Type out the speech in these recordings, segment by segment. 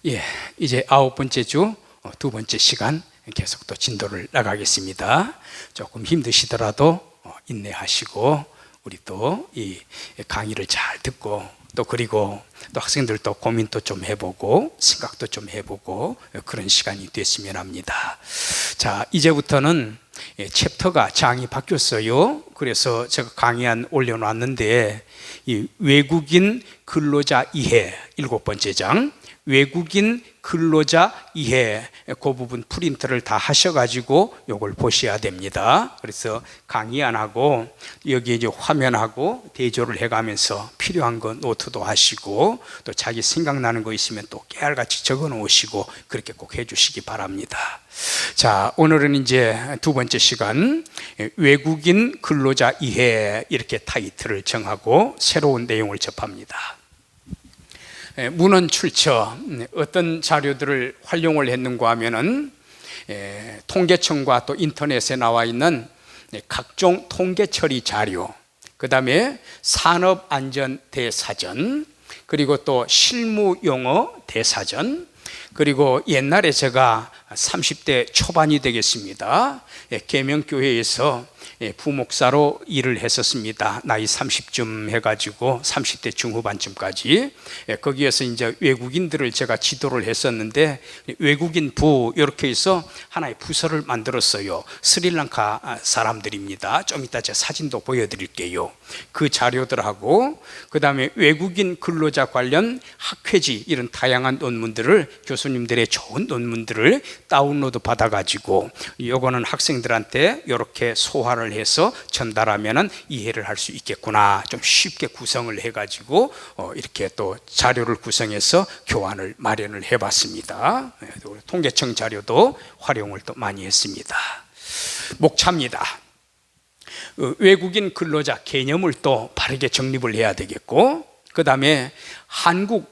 예, 이제 9번째 주 2번째 시간 계속 또 진도를 나가겠습니다. 조금 힘드시더라도 인내하시고 우리 또 이 강의를 잘 듣고 또 그리고 또 학생들도 고민도 좀 해보고 생각도 좀 해보고 그런 시간이 됐으면 합니다. 자, 이제부터는 챕터가 장이 바뀌었어요. 그래서 제가 강의안 올려놨는데 이 외국인 근로자 이해 7번째 장, 외국인 근로자 이해 그 부분 프린트를 다 하셔가지고 요걸 보셔야 됩니다. 그래서 강의안하고 여기 이제 화면하고 대조를 해가면서 필요한 거 노트도 하시고 또 자기 생각나는 거 있으면 또 깨알같이 적어 놓으시고 그렇게 꼭 해주시기 바랍니다. 자, 오늘은 이제 2번째 시간 외국인 근로자 이해 이렇게 타이틀을 정하고 새로운 내용을 접합니다. 문헌 출처 어떤 자료들을 활용을 했는가 하면은 통계청과 또 인터넷에 나와 있는 각종 통계 처리 자료, 그 다음에 산업안전 대사전, 그리고 또 실무용어 대사전, 그리고 옛날에 제가 30대 초반이 되겠습니다. 계명교회에서 부목사로 일을 했었습니다. 나이 30쯤 해가지고 30대 중후반쯤까지 거기에서 이제 외국인들을 제가 지도를 했었는데 외국인 부 이렇게 해서 하나의 부서를 만들었어요. 스리랑카 사람들입니다. 좀 이따 제 사진도 보여드릴게요. 그 자료들하고 그 다음에 외국인 근로자 관련 학회지 이런 다양한 논문들을 교수님들의 좋은 논문들을 다운로드 받아가지고 요거는 학생들한테 이렇게 소화를 해서 전달하면은 이해를 할 수 있겠구나, 좀 쉽게 구성을 해가지고 이렇게 또 자료를 구성해서 교환을 마련을 해봤습니다. 통계청 자료도 활용을 또 많이 했습니다. 목차입니다. 외국인 근로자 개념을 또 바르게 정립을 해야 되겠고, 그 다음에 한국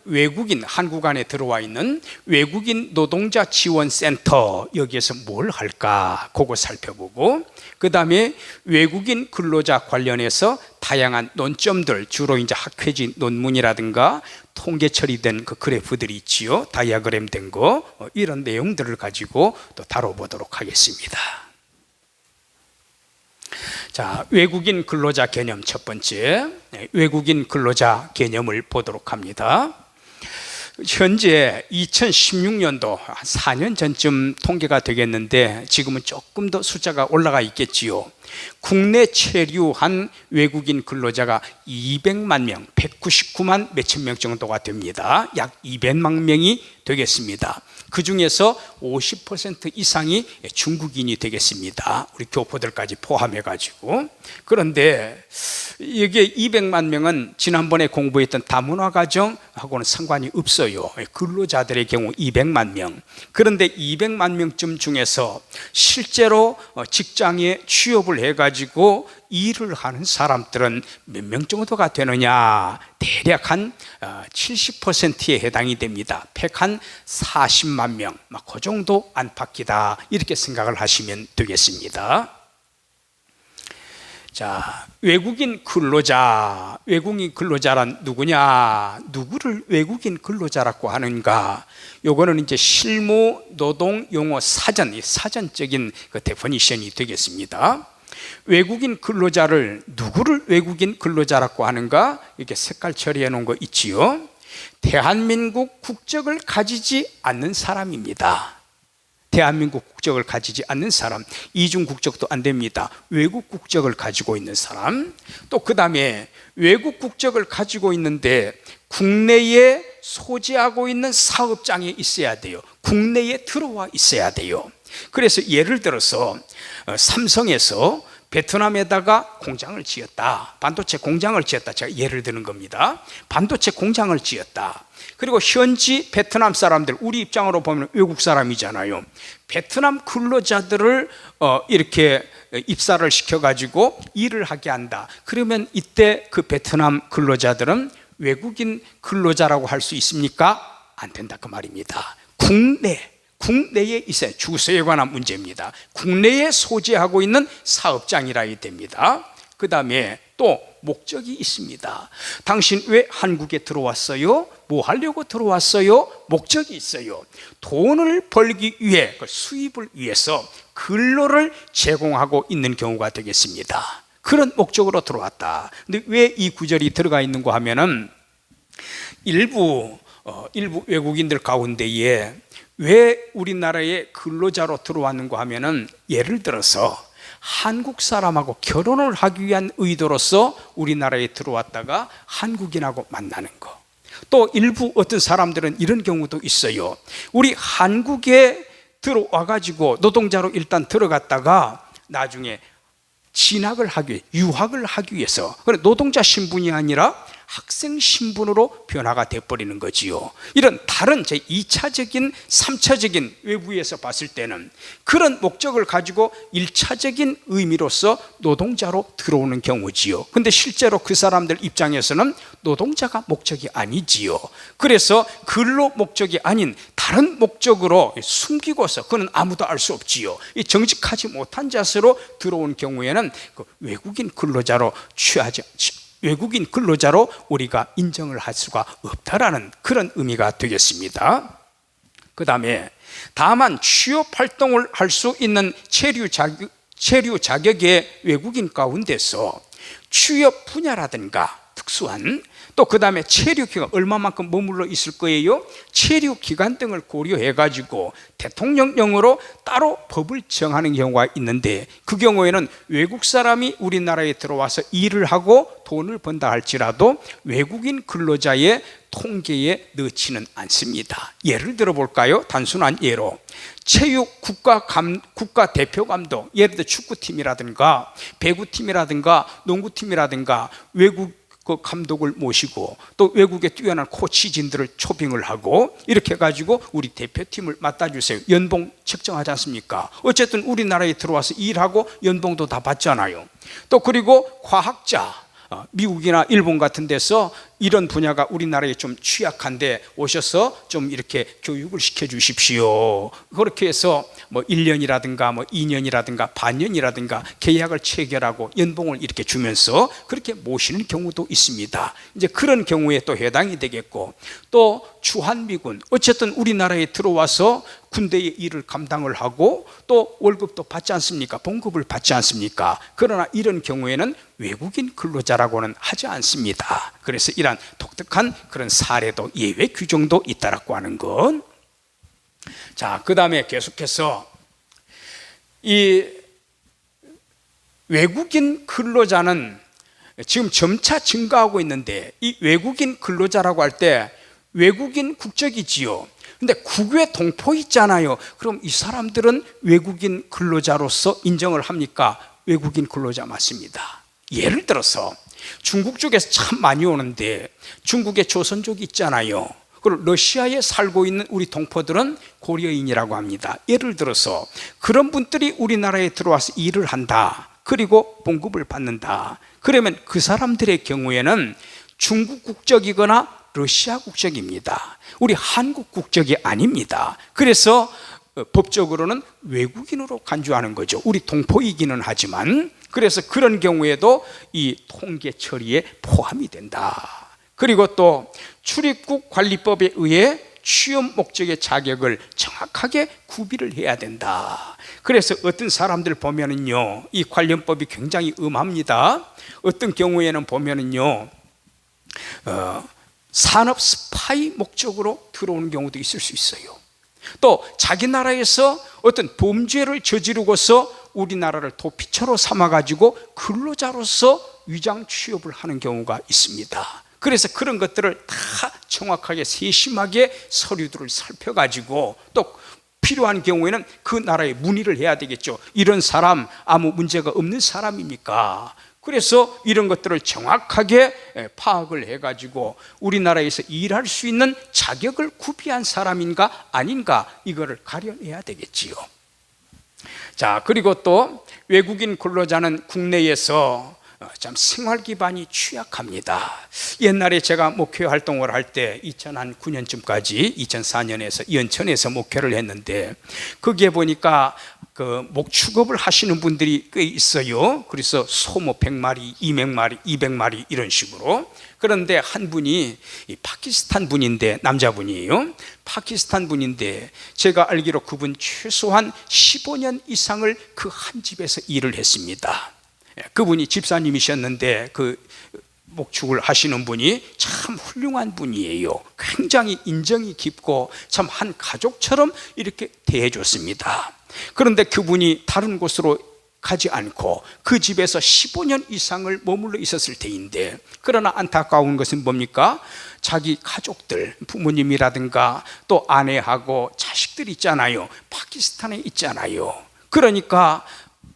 안에 들어와 있는 외국인 노동자 지원센터 여기에서 뭘 할까 그거 살펴보고, 그 다음에 외국인 근로자 관련해서 다양한 논점들, 주로 이제 학회지 논문이라든가 통계 처리된 그 그래프들이 있지요, 다이아그램 된 거, 이런 내용들을 가지고 또 다뤄보도록 하겠습니다. 자, 외국인 근로자 개념 첫 번째, 외국인 근로자 개념을 보도록 합니다. 현재 2016년도 한 4년 전쯤 통계가 되겠는데 지금은 조금 더 숫자가 올라가 있겠지요. 국내 체류한 외국인 근로자가 200만 명, 199만 몇천 명 정도가 됩니다. 약 200만 명이 되겠습니다. 그 중에서 50% 이상이 중국인이 되겠습니다. 우리 교포들까지 포함해가지고. 그런데 이게 200만 명은 지난번에 공부했던 다문화가정하고는 상관이 없어요. 근로자들의 경우 200만 명. 그런데 200만 명쯤 중에서 실제로 직장에 취업을 해가지고 일을 하는 사람들은 몇 명 정도가 되느냐, 대략 한 70%에 해당이 됩니다. 140만 명, 그 정도 안팎이다, 이렇게 생각을 하시면 되겠습니다. 자, 외국인 근로자란 누구냐, 누구를 외국인 근로자라고 하는가, 요거는 이제 실무 노동 용어 사전적인 그 데피니션이 되겠습니다. 외국인 근로자를 누구를 외국인 근로자라고 하는가, 이렇게 색깔 처리해 놓은 거 있지요. 대한민국 국적을 가지지 않는 사람입니다. 대한민국 국적을 가지지 않는 사람, 이중 국적도 안 됩니다. 외국 국적을 가지고 있는 사람, 또 그 다음에 외국 국적을 가지고 있는데 국내에 소재하고 있는 사업장에 있어야 돼요. 국내에 들어와 있어야 돼요. 그래서 예를 들어서 삼성에서 베트남에다가 공장을 지었다, 반도체 공장을 지었다, 제가 예를 드는 겁니다. 반도체 공장을 지었다. 그리고 현지 베트남 사람들, 우리 입장으로 보면 외국 사람이잖아요. 베트남 근로자들을 이렇게 입사를 시켜가지고 일을 하게 한다. 그러면 이때 그 베트남 근로자들은 외국인 근로자라고 할 수 있습니까? 안 된다, 그 말입니다. 국내에 있어요. 주소에 관한 문제입니다. 국내에 소재하고 있는 사업장이라 됩니다. 그 다음에 또 목적이 있습니다. 당신 왜 한국에 들어왔어요? 뭐 하려고 들어왔어요? 목적이 있어요. 돈을 벌기 위해, 그 수입을 위해서 근로를 제공하고 있는 경우가 되겠습니다. 그런 목적으로 들어왔다. 근데 왜 이 구절이 들어가 있는가 하면은 일부 외국인들 가운데에 왜 우리나라에 근로자로 들어왔는가 하면은, 예를 들어서 한국 사람하고 결혼을 하기 위한 의도로서 우리나라에 들어왔다가 한국인하고 만나는 거. 또 일부 어떤 사람들은 이런 경우도 있어요. 우리 한국에 들어와 가지고 노동자로 일단 들어갔다가 나중에 진학을 하기 위해, 유학을 하기 위해서, 노동자 신분이 아니라 학생 신분으로 변화가 돼버리는 거지요. 이런 다른 제2차적인 3차적인 외부에서 봤을 때는 그런 목적을 가지고 1차적인 의미로서 노동자로 들어오는 경우지요. 근데 실제로 그 사람들 입장에서는 노동자가 목적이 아니지요. 그래서 근로 목적이 아닌 다른 목적으로 숨기고서, 그는 아무도 알 수 없지요. 이 정직하지 못한 자세로 들어온 경우에는 그 외국인 근로자로 우리가 인정을 할 수가 없다라는 그런 의미가 되겠습니다. 그 다음에 다만 취업 활동을 할 수 있는 체류 자격의 외국인 가운데서 취업 분야라든가 특수한, 또 그 다음에 체류 기간, 얼마만큼 머물러 있을 거예요? 체류 기간 등을 고려해 가지고 대통령령으로 따로 법을 정하는 경우가 있는데, 그 경우에는 외국 사람이 우리나라에 들어와서 일을 하고 돈을 번다 할지라도 외국인 근로자의 통계에 넣지는 않습니다. 예를 들어 볼까요? 단순한 예로 체육 국가 대표 감독, 예를 들어 축구팀이라든가 배구팀이라든가 농구팀이라든가 외국 그 감독을 모시고 또 외국에 뛰어난 코치진들을 초빙을 하고 이렇게 해가지고 우리 대표팀을 맡아주세요. 연봉 책정하지 않습니까? 어쨌든 우리나라에 들어와서 일하고 연봉도 다 받잖아요. 또 그리고 과학자, 미국이나 일본 같은 데서 이런 분야가 우리나라에 좀 취약한데 오셔서 좀 이렇게 교육을 시켜 주십시오. 그렇게 해서 뭐 1년이라든가 뭐 2년이라든가 반년이라든가 계약을 체결하고 연봉을 이렇게 주면서 그렇게 모시는 경우도 있습니다. 이제 그런 경우에 또 해당이 되겠고, 또 주한미군, 어쨌든 우리나라에 들어와서 군대의 일을 감당을 하고 또 월급도 받지 않습니까? 봉급을 받지 않습니까? 그러나 이런 경우에는 외국인 근로자라고는 하지 않습니다. 그래서 이러한 독특한 그런 사례도, 예외 규정도 있다라고 하는 것. 자, 그 다음에 계속해서 이 외국인 근로자는 지금 점차 증가하고 있는데, 이 외국인 근로자라고 할 때 외국인 국적이지요. 근데 국외 동포 있잖아요. 그럼 이 사람들은 외국인 근로자로서 인정을 합니까? 외국인 근로자 맞습니다. 예를 들어서 중국 쪽에서 참 많이 오는데, 중국에 조선족이 있잖아요. 그리고 러시아에 살고 있는 우리 동포들은 고려인이라고 합니다. 예를 들어서 그런 분들이 우리나라에 들어와서 일을 한다, 그리고 봉급을 받는다. 그러면 그 사람들의 경우에는 중국 국적이거나 러시아 국적입니다. 우리 한국 국적이 아닙니다. 그래서 법적으로는 외국인으로 간주하는 거죠. 우리 동포이기는 하지만. 그래서 그런 경우에도 이 통계 처리에 포함이 된다. 그리고 또 출입국 관리법에 의해 취업 목적의 자격을 정확하게 구비를 해야 된다. 그래서 어떤 사람들 보면은요, 이 관련법이 굉장히 엄합니다. 어떤 경우에는 보면은요, 산업 스파이 목적으로 들어오는 경우도 있을 수 있어요. 또 자기 나라에서 어떤 범죄를 저지르고서 우리나라를 도피처로 삼아가지고 근로자로서 위장 취업을 하는 경우가 있습니다. 그래서 그런 것들을 다 정확하게 세심하게 서류들을 살펴가지고 또 필요한 경우에는 그 나라에 문의를 해야 되겠죠. 이런 사람 아무 문제가 없는 사람입니까? 그래서 이런 것들을 정확하게 파악을 해가지고 우리나라에서 일할 수 있는 자격을 구비한 사람인가 아닌가, 이거를 가려내야 되겠지요. 자, 그리고 또 외국인 근로자는 국내에서 참 생활 기반이 취약합니다. 옛날에 제가 목회 활동을 할 때 2009년쯤까지 2004년에서 연천에서 목회를 했는데, 거기에 보니까 그 목축업을 하시는 분들이 꽤 있어요. 그래서 소 뭐 100마리, 200마리, 200마리 이런 식으로. 그런데 한 분이 파키스탄 분인데, 남자분이에요. 파키스탄 분인데 제가 알기로 그분 최소한 15년 이상을 그 한 집에서 일을 했습니다. 그분이 집사님이셨는데 그 목축을 하시는 분이 참 훌륭한 분이에요. 굉장히 인정이 깊고 참 한 가족처럼 이렇게 대해줬습니다. 그런데 그분이 다른 곳으로 가지 않고 그 집에서 15년 이상을 머물러 있었을 때인데, 그러나 안타까운 것은 뭡니까? 자기 가족들, 부모님이라든가 또 아내하고 자식들 있잖아요. 파키스탄에 있잖아요. 그러니까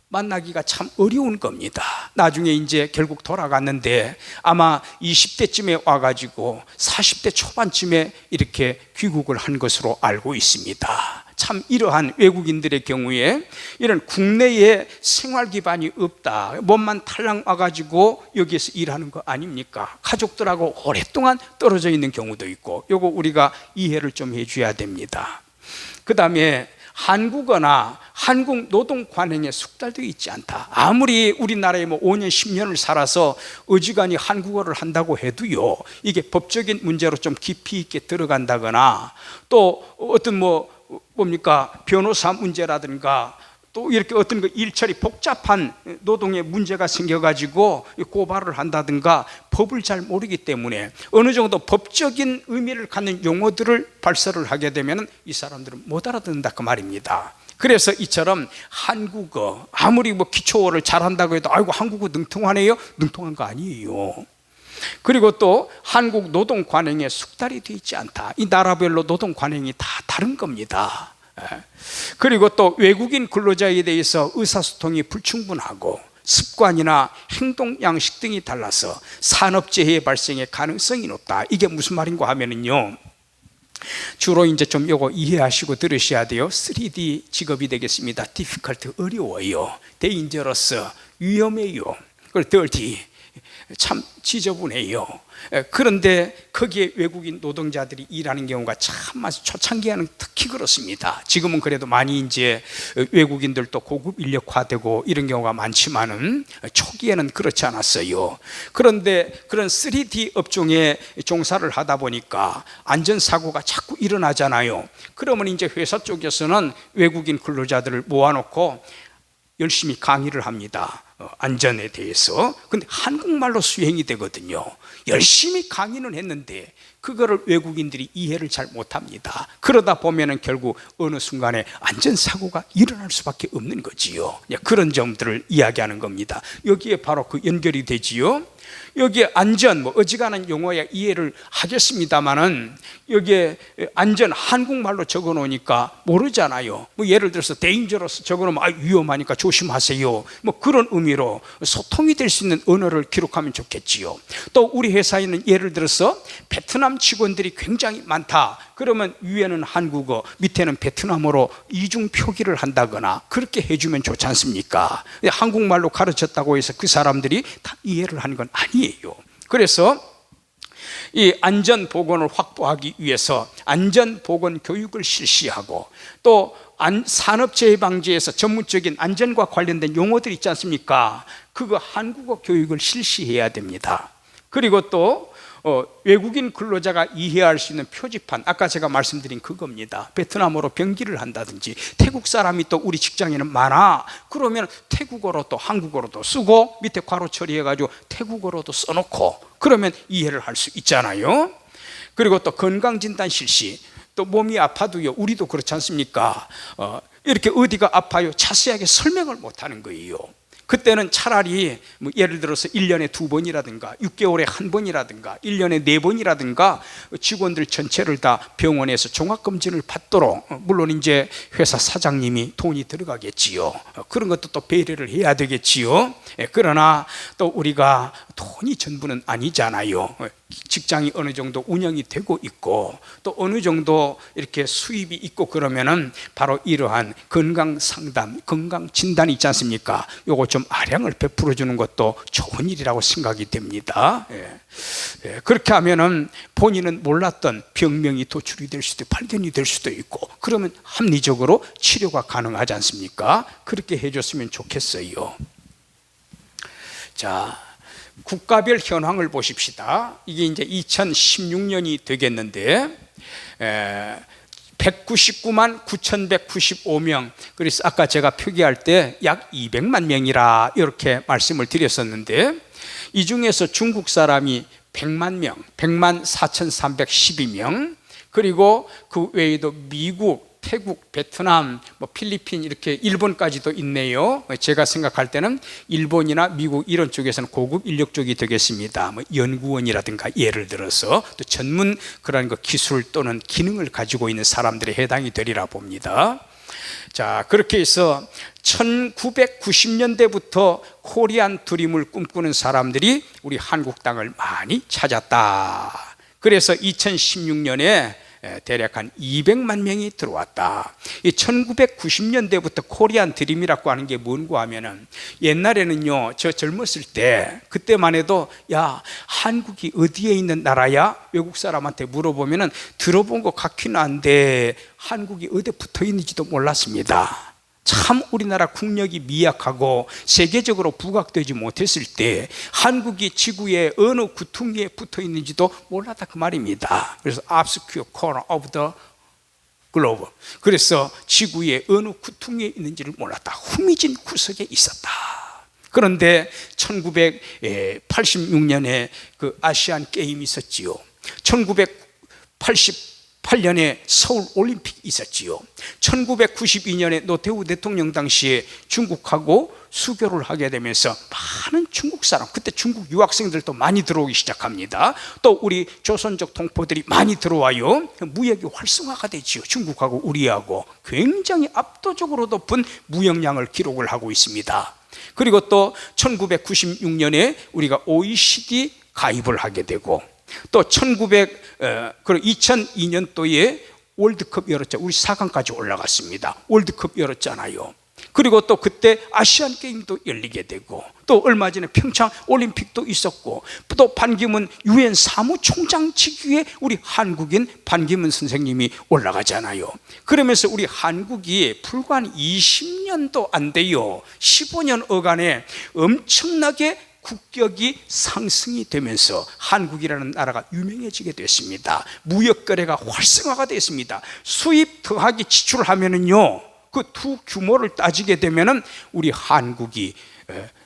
만나기가 참 어려운 겁니다. 나중에 이제 결국 돌아갔는데 아마 20대쯤에 와가지고 40대 초반쯤에 이렇게 귀국을 한 것으로 알고 있습니다. 참 이러한 외국인들의 경우에 이런 국내에 생활 기반이 없다, 몸만 탈랑 와가지고 여기에서 일하는 거 아닙니까? 가족들하고 오랫동안 떨어져 있는 경우도 있고, 요거 우리가 이해를 좀 해줘야 됩니다. 그 다음에 한국어나 한국 노동 관행에 숙달되어 있지 않다. 아무리 우리나라에 뭐 5년 10년을 살아서 어지간히 한국어를 한다고 해도요, 이게 법적인 문제로 좀 깊이 있게 들어간다거나 또 어떤 뭡니까 변호사 문제라든가 또 이렇게 어떤 그 일처리 복잡한 노동의 문제가 생겨가지고 고발을 한다든가 법을 잘 모르기 때문에 어느 정도 법적인 의미를 갖는 용어들을 발설을 하게 되면 이 사람들은 못 알아듣는다 그 말입니다. 그래서 이처럼 한국어 아무리 기초어를 잘한다고 해도 아이고 한국어 능통하네요, 능통한 거 아니에요. 그리고 또 한국 노동 관행에 숙달이 되어 있지 않다. 이 나라별로 노동 관행이 다 다른 겁니다. 그리고 또 외국인 근로자에 대해서 의사소통이 불충분하고 습관이나 행동 양식 등이 달라서 산업재해 발생의 가능성이 높다. 이게 무슨 말인가 하면은요, 주로 이제 좀 요거 이해하시고 들으셔야 돼요. 3D 직업이 되겠습니다. difficult, 어려워요. dangerous, 위험해요. 그리고 dirty, 참 지저분해요. 그런데 거기에 외국인 노동자들이 일하는 경우가 참 초창기에는 특히 그렇습니다. 지금은 그래도 많이 이제 외국인들도 고급 인력화되고 이런 경우가 많지만은 초기에는 그렇지 않았어요. 그런데 그런 3D 업종에 종사를 하다 보니까 안전사고가 자꾸 일어나잖아요. 그러면 이제 회사 쪽에서는 외국인 근로자들을 모아놓고 열심히 강의를 합니다. 안전에 대해서. 근데 한국말로 수행이 되거든요. 열심히 강의는 했는데 그거를 외국인들이 이해를 잘 못합니다. 그러다 보면은 결국 어느 순간에 안전사고가 일어날 수밖에 없는 거지요. 그런 점들을 이야기하는 겁니다. 여기에 바로 그 연결이 되지요. 여기에 안전, 어지간한 용어야 이해를 하겠습니다만은 여기에 안전 한국말로 적어 놓으니까 모르잖아요. 예를 들어서 dangerous 적어 놓으면 위험하니까 조심하세요. 그런 의미로 소통이 될 수 있는 언어를 기록하면 좋겠지요. 또 우리 회사에는 예를 들어서 베트남 직원들이 굉장히 많다. 그러면 위에는 한국어, 밑에는 베트남어로 이중 표기를 한다거나 그렇게 해주면 좋지 않습니까? 한국말로 가르쳤다고 해서 그 사람들이 다 이해를 하는 건 아니에요. 그래서 이 안전보건을 확보하기 위해서 안전보건 교육을 실시하고 또 산업재해 방지에서 전문적인 안전과 관련된 용어들 있지 않습니까? 그거 한국어 교육을 실시해야 됩니다. 그리고 또 외국인 근로자가 이해할 수 있는 표지판, 아까 제가 말씀드린 그겁니다. 베트남어로 병기를 한다든지 태국 사람이 또 우리 직장에는 많아. 그러면 태국어로 또 한국어로도 쓰고 밑에 괄호 처리해가지고 태국어로도 써놓고 그러면 이해를 할 수 있잖아요. 그리고 또 건강진단 실시, 또 몸이 아파도요, 우리도 그렇지 않습니까? 이렇게 어디가 아파요 자세하게 설명을 못하는 거예요. 그때는 차라리 예를 들어서 1년에 2번이라든가 6개월에 1번이라든가 1년에 4번이라든가 직원들 전체를 다 병원에서 종합검진을 받도록, 물론 이제 회사 사장님이 돈이 들어가겠지요. 그런 것도 또 배려를 해야 되겠지요. 그러나 또 우리가 돈이 전부는 아니잖아요. 직장이 어느 정도 운영이 되고 있고 또 어느 정도 이렇게 수입이 있고 그러면은 바로 이러한 건강 상담, 건강 진단이 있지 않습니까? 요거 좀 아량을 베풀어 주는 것도 좋은 일이라고 생각이 됩니다. 그렇게 하면은 본인은 몰랐던 병명이 도출이 될 수도 발견이 될 수도 있고 그러면 합리적으로 치료가 가능하지 않습니까? 그렇게 해줬으면 좋겠어요. 자, 국가별 현황을 보십시다. 이게 이제 2016년이 되겠는데 199만 9,195명. 그래서 아까 제가 표기할 때 약 200만 명이라 이렇게 말씀을 드렸었는데 이 중에서 중국 사람이 100만 명, 100만 4,312명, 그리고 그 외에도 미국, 태국, 베트남, 필리핀 이렇게 일본까지도 있네요. 제가 생각할 때는 일본이나 미국 이런 쪽에서는 고급 인력 쪽이 되겠습니다. 연구원이라든가 예를 들어서 또 전문 그런 기술 또는 기능을 가지고 있는 사람들에 해당이 되리라 봅니다. 자, 그렇게 해서 1990년대부터 코리안 드림을 꿈꾸는 사람들이 우리 한국 땅을 많이 찾았다. 그래서 2016년에 대략 한 200만 명이 들어왔다. 이 1990년대부터 코리안 드림이라고 하는 게 뭔고 하면은 옛날에는요, 저 젊었을 때 그때만 해도 야, 한국이 어디에 있는 나라야? 외국 사람한테 물어보면은 들어본 것 같기는 한데 한국이 어디에 붙어 있는지도 몰랐습니다. 참 우리나라 국력이 미약하고 세계적으로 부각되지 못했을 때 한국이 지구의 어느 구퉁이에 붙어 있는지도 몰랐다 그 말입니다. 그래서 obscure corner of the globe, 그래서 지구의 어느 구퉁이에 있는지를 몰랐다. 후미진 구석에 있었다. 그런데 1986년에 그 아시안 게임이 있었지요. 1988년에 서울 올림픽이 있었지요. 1992년에 노태우 대통령 당시에 중국하고 수교를 하게 되면서 많은 중국 사람, 그때 중국 유학생들도 많이 들어오기 시작합니다. 또 우리 조선족 동포들이 많이 들어와요. 무역이 활성화가 되지요. 중국하고 우리하고 굉장히 압도적으로 높은 무역량을 기록을 하고 있습니다. 그리고 또 1996년에 우리가 OECD 가입을 하게 되고 또 2002년도에 월드컵 열었죠. 우리 4강까지 올라갔습니다. 월드컵 열었잖아요. 그리고 또 그때 아시안 게임도 열리게 되고 또 얼마 전에 평창 올림픽도 있었고 또 반기문 유엔 사무총장 직위에 우리 한국인 반기문 선생님이 올라가잖아요. 그러면서 우리 한국이 불과 한 20년도 안 돼요. 15년 어간에 엄청나게 국격이 상승이 되면서 한국이라는 나라가 유명해지게 됐습니다. 무역거래가 활성화가 됐습니다. 수입 더하기 지출을 하면은요, 그 두 규모를 따지게 되면은 우리 한국이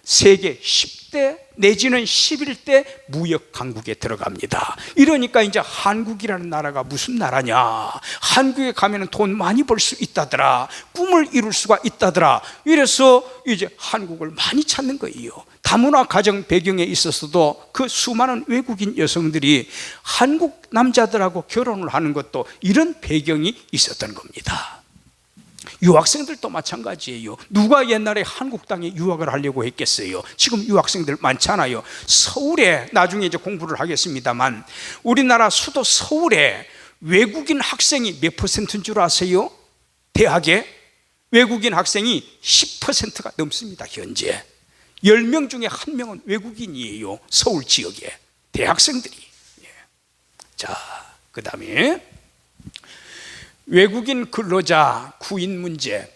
세계 10대 내지는 11대 무역 강국에 들어갑니다. 이러니까 이제 한국이라는 나라가 무슨 나라냐, 한국에 가면 돈 많이 벌 수 있다더라, 꿈을 이룰 수가 있다더라. 이래서 이제 한국을 많이 찾는 거예요. 다문화 가정 배경에 있어서도 그 수많은 외국인 여성들이 한국 남자들하고 결혼을 하는 것도 이런 배경이 있었던 겁니다. 유학생들도 마찬가지예요. 누가 옛날에 한국 땅에 유학을 하려고 했겠어요? 지금 유학생들 많잖아요. 서울에 나중에 이제 공부를 하겠습니다만 우리나라 수도 서울에 외국인 학생이 몇 퍼센트인 줄 아세요? 대학에 외국인 학생이 10%가 넘습니다. 현재 10명 중에 1명은 외국인이에요. 서울 지역에 대학생들이. 자, 그 다음에 외국인 근로자 구인 문제,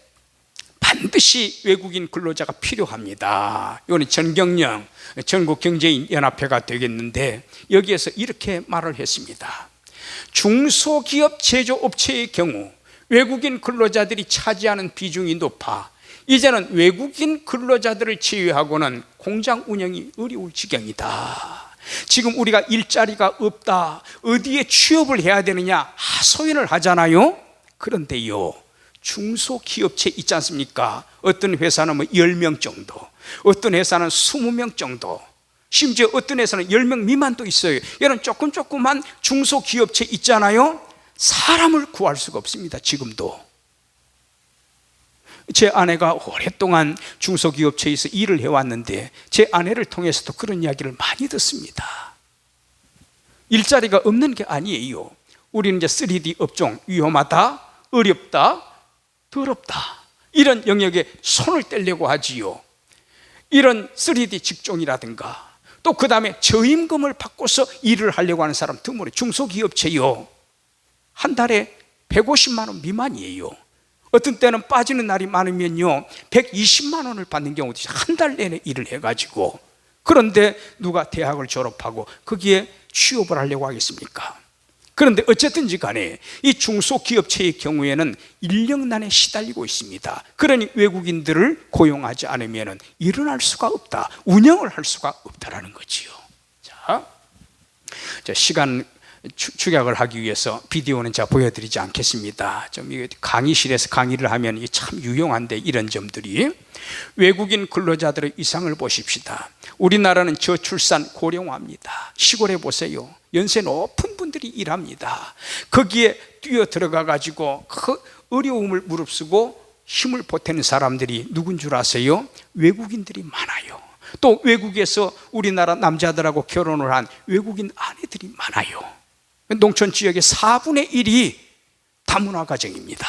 반드시 외국인 근로자가 필요합니다. 이거는 전경련 전국경제인연합회가 되겠는데 여기에서 이렇게 말을 했습니다. 중소기업 제조업체의 경우 외국인 근로자들이 차지하는 비중이 높아 이제는 외국인 근로자들을 제외하고는 공장 운영이 어려울 지경이다. 지금 우리가 일자리가 없다, 어디에 취업을 해야 되느냐 하소연을 하잖아요. 그런데요, 중소기업체 있지 않습니까? 어떤 회사는 10명 정도, 어떤 회사는 20명 정도, 심지어 어떤 회사는 10명 미만도 있어요. 이런 조그만 중소기업체 있잖아요. 사람을 구할 수가 없습니다. 지금도 제 아내가 오랫동안 중소기업체에서 일을 해왔는데 제 아내를 통해서도 그런 이야기를 많이 듣습니다. 일자리가 없는 게 아니에요. 우리는 이제 3D 업종, 위험하다, 어렵다, 더럽다, 이런 영역에 손을 떼려고 하지요. 이런 3D 직종이라든가 또 그 다음에 저임금을 받고서 일을 하려고 하는 사람 드물어요. 중소기업체요, 한 달에 150만 원 미만이에요. 어떤 때는 빠지는 날이 많으면요 120만 원을 받는 경우도 있어요. 한 달 내내 일을 해가지고. 그런데 누가 대학을 졸업하고 거기에 취업을 하려고 하겠습니까? 그런데 어쨌든지 간에 이 중소기업체의 경우에는 인력난에 시달리고 있습니다. 그러니 외국인들을 고용하지 않으면 일어날 수가 없다, 운영을 할 수가 없다라는 거지요. 자, 시간 축약을 하기 위해서 비디오는 제가 보여드리지 않겠습니다. 좀 강의실에서 강의를 하면 참 유용한데, 이런 점들이. 외국인 근로자들의 이상을 보십시다. 우리나라는 저출산 고령화입니다. 시골에 보세요, 연세 높은 분들이 일합니다. 거기에 뛰어 들어가 가지고 그 어려움을 무릅쓰고 힘을 보태는 사람들이 누군 줄 아세요? 외국인들이 많아요. 또 외국에서 우리나라 남자들하고 결혼을 한 외국인 아내들이 많아요. 농촌 지역의 4분의 1이 다문화 가정입니다.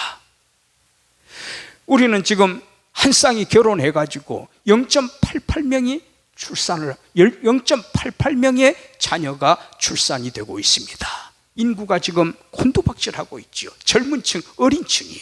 우리는 지금 한 쌍이 결혼해가지고 0.88명이 0.88명의 자녀가 출산이 되고 있습니다. 인구가 지금 곤두박질하고 있죠. 젊은 층, 어린 층이.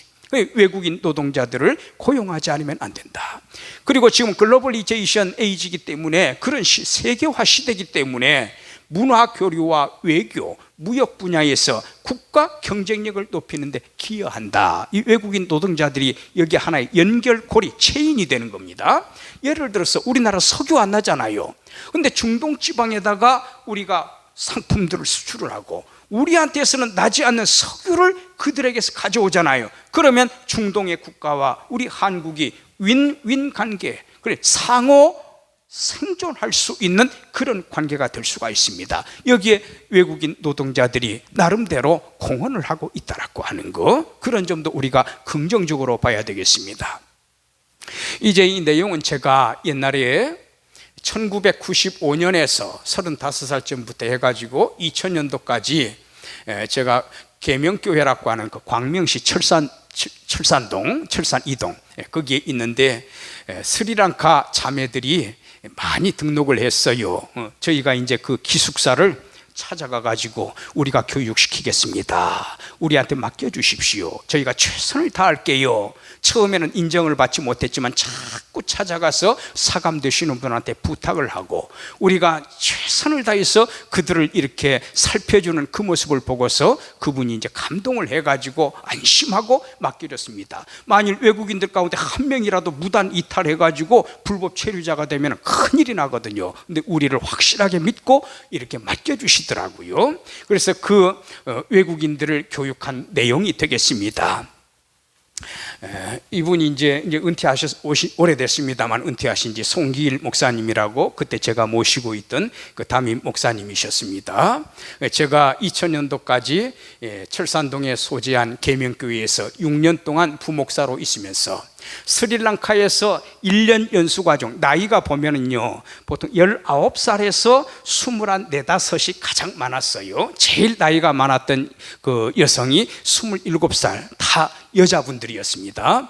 외국인 노동자들을 고용하지 않으면 안 된다. 그리고 지금 글로벌리제이션 에이지이기 때문에, 그런 세계화 시대이기 때문에 문화 교류와 외교, 무역 분야에서 국가 경쟁력을 높이는 데 기여한다. 이 외국인 노동자들이 여기 하나의 연결고리, 체인이 되는 겁니다. 예를 들어서 우리나라 석유 안 나잖아요. 근데 중동 지방에다가 우리가 상품들을 수출을 하고 우리한테서는 나지 않는 석유를 그들에게서 가져오잖아요. 그러면 중동의 국가와 우리 한국이 윈윈 관계, 그래 상호 생존할 수 있는 그런 관계가 될 수가 있습니다. 여기에 외국인 노동자들이 나름대로 공헌을 하고 있다라고 하는 거, 그런 점도 우리가 긍정적으로 봐야 되겠습니다. 이제 이 내용은 제가 옛날에 1995년에서 35살쯤부터 해가지고 2000년도까지 제가 계명교회라고 하는 그 광명시 철산 2동 거기에 있는데 스리랑카 자매들이 많이 등록을 했어요. 저희가 이제 그 기숙사를 찾아가 가지고 우리가 교육시키겠습니다, 우리한테 맡겨주십시오, 저희가 최선을 다할게요. 처음에는 인정을 받지 못했지만 자꾸 찾아가서 사감 되시는 분한테 부탁을 하고 우리가 최선을 다해서 그들을 이렇게 살펴주는 그 모습을 보고서 그분이 이제 감동을 해가지고 안심하고 맡겨줬습니다. 만일 외국인들 가운데 한 명이라도 무단 이탈해가지고 불법 체류자가 되면 큰일이 나거든요. 근데 우리를 확실하게 믿고 이렇게 맡겨주시더라고요. 그래서 그 외국인들을 교육한 내용이 되겠습니다. 이분이 이제 오래됐습니다만 은퇴하신 지 송기일 목사님이라고 그때 제가 모시고 있던 그 담임 목사님이셨습니다. 제가 2000년도까지 철산동에 소재한 계명교회에서 6년 동안 부목사로 있으면서 스리랑카에서 1년 연수과정, 나이가 보면은요 보통 19살에서 21, 4~5이 가장 많았어요. 제일 나이가 많았던 그 여성이 27살, 다 여자분들이었습니다.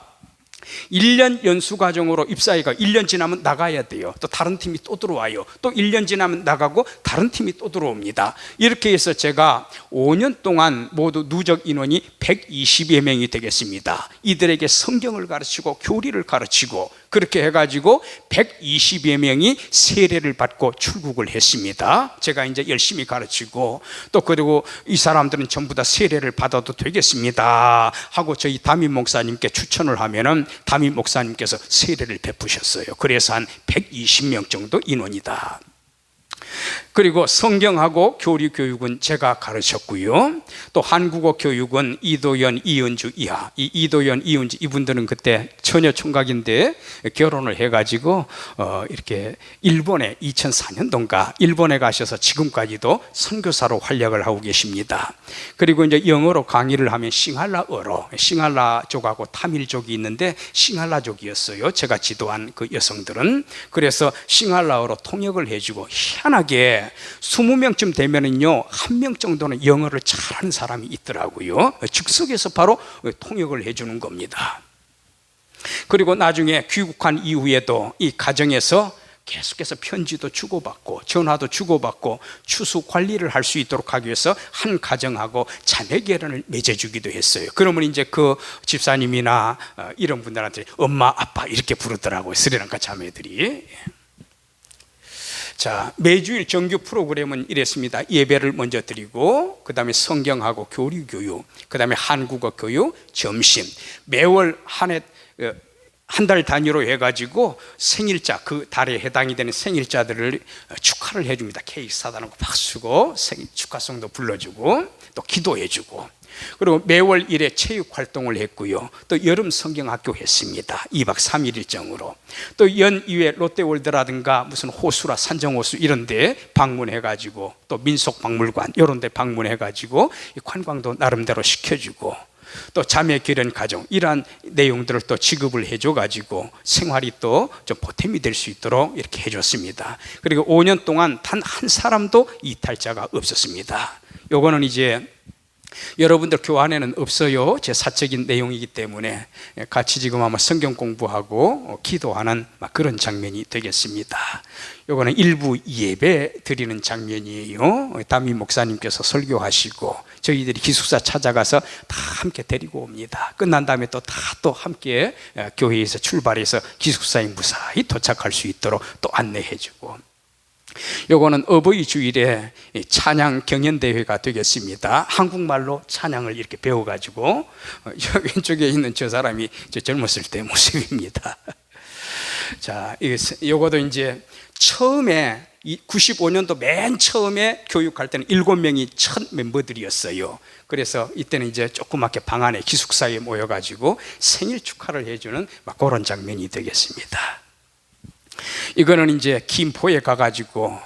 1년 연수과정으로 입사해가 1년 지나면 나가야 돼요. 또 다른 팀이 또 들어와요. 또 1년 지나면 나가고 다른 팀이 또 들어옵니다. 이렇게 해서 제가 5년 동안 모두 누적 인원이 120여 명이 되겠습니다. 이들에게 성경을 가르치고 교리를 가르치고 그렇게 해가지고 120여 명이 세례를 받고 출국을 했습니다. 제가 이제 열심히 가르치고 또 그리고 이 사람들은 전부 다 세례를 받아도 되겠습니다 하고 저희 담임 목사님께 추천을 하면은 담임 목사님께서 세례를 베푸셨어요. 그래서 한 120명 정도 인원이다. 그리고 성경하고 교리 교육은 제가 가르쳤고요. 또 한국어 교육은 이도연, 이은주 이하. 이 이도연, 이은주 이분들은 그때 처녀 총각인데 결혼을 해가지고 이렇게 일본에 2004년도인가 일본에 가셔서 지금까지도 선교사로 활약을 하고 계십니다. 그리고 이제 영어로 강의를 하면 싱할라어로, 싱할라족하고 타밀족이 있는데 싱할라족이었어요. 제가 지도한 그 여성들은. 그래서 싱할라어로 통역을 해주고, 희한하게 20명쯤 되면은요, 1명 정도는 영어를 잘하는 사람이 있더라고요. 즉석에서 바로 통역을 해주는 겁니다. 그리고 나중에 귀국한 이후에도 이 가정에서 계속해서 편지도 주고받고 전화도 주고받고 추수 관리를 할 수 있도록 하기 위해서 한 가정하고 자매 결연을 맺어주기도 했어요. 그러면 이제 그 집사님이나 이런 분들한테 엄마, 아빠 이렇게 부르더라고요. 스리랑카 자매들이. 자, 매주일 정규 프로그램은 이랬습니다. 예배를 먼저 드리고, 그 다음에 성경하고 교리 교육, 그 다음에 한국어 교육, 점심. 매월 한 달 단위로 해가지고 생일자, 그 달에 해당이 되는 생일자들을 축하를 해줍니다. 케이크 사다 놓고 박수고 생일 축하송도 불러주고 또 기도해주고, 그리고 매월 1회 체육 활동을 했고요. 또 여름 성경학교 했습니다. 2박 3일 일정으로. 또 연이회 롯데월드라든가 무슨 호수라 산정호수 이런 데 방문해가지고, 또 민속박물관 이런 데 방문해가지고 관광도 나름대로 시켜주고, 또 자매 결연 가정 이러한 내용들을 또 지급을 해줘가지고 생활이 또 좀 보탬이 될 수 있도록 이렇게 해줬습니다. 그리고 5년 동안 단 한 사람도 이탈자가 없었습니다. 요거는 이제 여러분들 교환에는 없어요. 제 사적인 내용이기 때문에 같이 지금 아마 성경 공부하고 기도하는 그런 장면이 되겠습니다. 요거는 일부 예배 드리는 장면이에요. 담임 목사님께서 설교하시고 저희들이 기숙사 찾아가서 다 함께 데리고 옵니다. 끝난 다음에 또 함께 교회에서 출발해서 기숙사에 무사히 도착할 수 있도록 또 안내해주고, 요거는 어버이 주일에 찬양 경연대회가 되겠습니다. 한국말로 찬양을 이렇게 배워가지고, 왼쪽에 있는 저 사람이 저 젊었을 때 모습입니다. 자, 요거도 이제 처음에 95년도 맨 처음에 교육할 때는 7명이 첫 멤버들이었어요. 그래서 이때는 이제 조그맣게 방 안에 기숙사에 모여가지고 생일 축하를 해주는 그런 장면이 되겠습니다. 이거는 이제 김포에 가가지고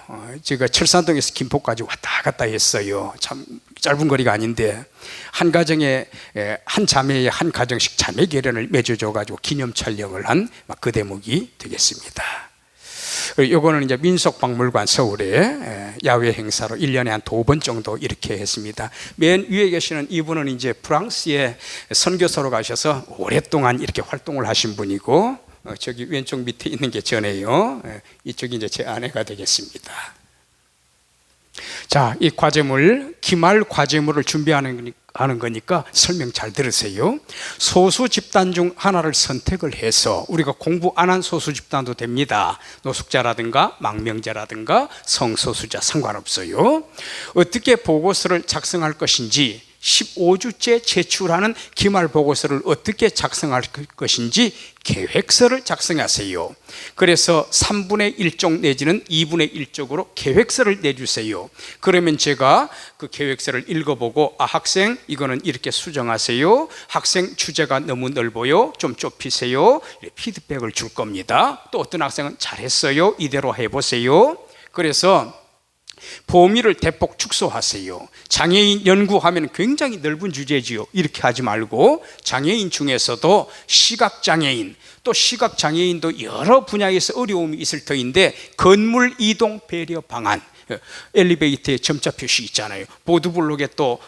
제가 철산동에서 김포까지 왔다 갔다 했어요. 참 짧은 거리가 아닌데, 한 가정에 한 자매에 한 가정씩 자매 결연을 맺어줘가지고 기념 촬영을 한 그 대목이 되겠습니다. 요거는 이제 민속박물관 서울에 야외 행사로 1년에 한 2번 정도 이렇게 했습니다. 맨 위에 계시는 이분은 이제 프랑스에 선교사로 가셔서 오랫동안 이렇게 활동을 하신 분이고, 저기 왼쪽 밑에 있는 게 전에요. 이쪽이 이제 제 아내가 되겠습니다. 자, 이 과제물, 기말 과제물을 준비하는 거니까 설명 잘 들으세요. 소수 집단 중 하나를 선택을 해서, 우리가 공부 안 한 소수 집단도 됩니다. 노숙자라든가 망명자라든가 성소수자 상관없어요. 어떻게 보고서를 작성할 것인지, 15주째 제출하는 기말 보고서를 어떻게 작성할 것인지 계획서를 작성하세요. 그래서 3분의 1쪽 내지는 2분의 1쪽으로 계획서를 내주세요. 그러면 제가 그 계획서를 읽어보고, 학생 이거는 이렇게 수정하세요, 학생 주제가 너무 넓어요, 좀 좁히세요, 피드백을 줄 겁니다. 또 어떤 학생은 잘했어요, 이대로 해보세요. 그래서 범위를 대폭 축소하세요. 장애인 연구하면 굉장히 넓은 주제지요. 이렇게 하지 말고 장애인 중에서도 시각장애인, 또 시각장애인도 여러 분야에서 어려움이 있을 터인데 건물 이동 배려 방안, 엘리베이터에 점자 표시 있잖아요. 보드블록에 또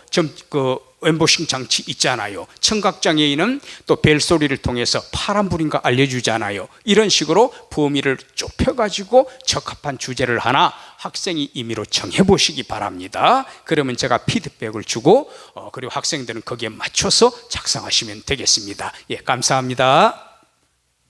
엠보싱 장치 있잖아요. 청각장애인은 또 벨소리를 통해서 파란불인가 알려주잖아요. 이런 식으로 범위를 좁혀가지고 적합한 주제를 하나 학생이 임의로 정해보시기 바랍니다. 그러면 제가 피드백을 주고 그리고 학생들은 거기에 맞춰서 작성하시면 되겠습니다. 예, 감사합니다.